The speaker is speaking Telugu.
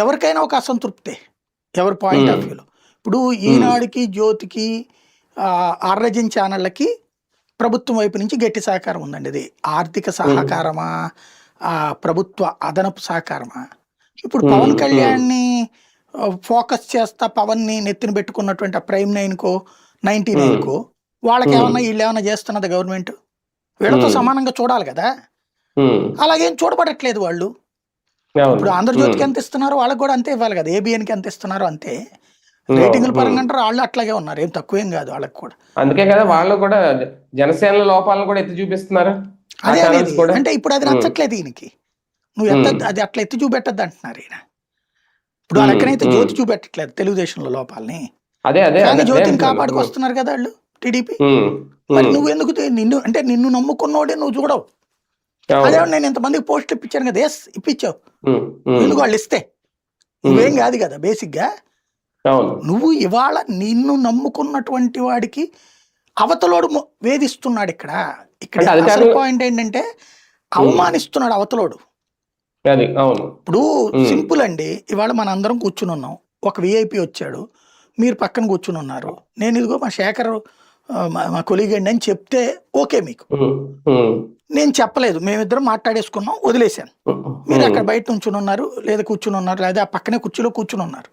ఎవరికైనా ఒక అసంతృప్తే ఎవరి పాయింట్ ఆఫ్ వ్యూలో. ఇప్పుడు ఈనాడుకి, జ్యోతికి, ఆర్రజన్ ఛానళ్ళకి ప్రభుత్వం వైపు నుంచి గట్టి సహకారం ఉందండి. ఇది ఆర్థిక సహకారమా, ప్రభుత్వ అదనపు సహకారమా? ఇప్పుడు పవన్ కళ్యాణ్ని ఫోకస్ చేస్తా పవన్ని నెత్తిన పెట్టుకున్నటువంటి ఆ ప్రైమ్ 9కో 99కో వాళ్ళకి ఏమన్నా వీళ్ళు ఏమన్నా చేస్తున్నది గవర్నమెంట్? వీళ్ళతో సమానంగా చూడాలి కదా. అలాగేం చూడబడట్లేదు వాళ్ళు. ఇప్పుడు ఆంధ్రజ్యోతికి ఎంత ఇస్తున్నారో వాళ్ళకి కూడా అంతే ఇవ్వాలి కదా. ఏబిఎన్కి ఎంత ఇస్తున్నారో అంతే. రేటింగ్ల పరంగా అంటారు వాళ్ళు అట్లాగే ఉన్నారు, ఏం తక్కువేం కాదు వాళ్ళకి కూడా. అందుకే కదా వాళ్ళు కూడా జనసేన లోపాలను కూడా ఎత్తి చూపిస్తున్నారు. అదే అనేది అంటే ఇప్పుడు అది నచ్చట్లేదు ఈయనకి. నువ్వు అది అట్లా ఎత్తి చూపెట్టద్దు అంటున్నారు ఈయన. ఇప్పుడు వాళ్ళు ఎక్కడైతే జ్యోతి చూపెట్టట్లేదు తెలుగుదేశంలో లోపాలని, కానీ జ్యోతిని కాపాడుకొస్తున్నారు కదా వాళ్ళు టీడీపీ. మరి నువ్వు ఎందుకు నిన్ను నమ్ముకున్నోడే నువ్వు చూడవు. అదే నేను ఇంతమందికి పోస్ట్ ఇప్పించాను కదా, ఎస్ ఇప్పించావు, ఎందుకు వాళ్ళు ఇస్తే నువ్వేం కాదు కదా బేసిక్ గా. నువ్వు ఇవాళ నిన్ను నమ్ముకున్నటువంటి వాడికి అవతలోడు వేధిస్తున్నాడు. ఇక్కడ అసలు పాయింట్ ఏంటంటే అవమానిస్తున్నాడు అవతలోడు. ఇప్పుడు సింపుల్ అండి, ఇవాళ మన అందరం కూర్చుని ఉన్నాం, ఒక విఐపి వచ్చాడు, మీరు పక్కన కూర్చుని ఉన్నారు, నేను ఇదిగో మా శేఖర్ మా కొలీగ్ అండి అని చెప్తే ఓకే మీకు. నేను చెప్పలేదు, మేమిద్దరం మాట్లాడేసుకున్నాం, వదిలేశాను. మీరు అక్కడ బయట నుంచుని ఉన్నారు, లేదా కూర్చుని ఉన్నారు, లేదా పక్కనే కుర్చీలో కూర్చుని ఉన్నారు.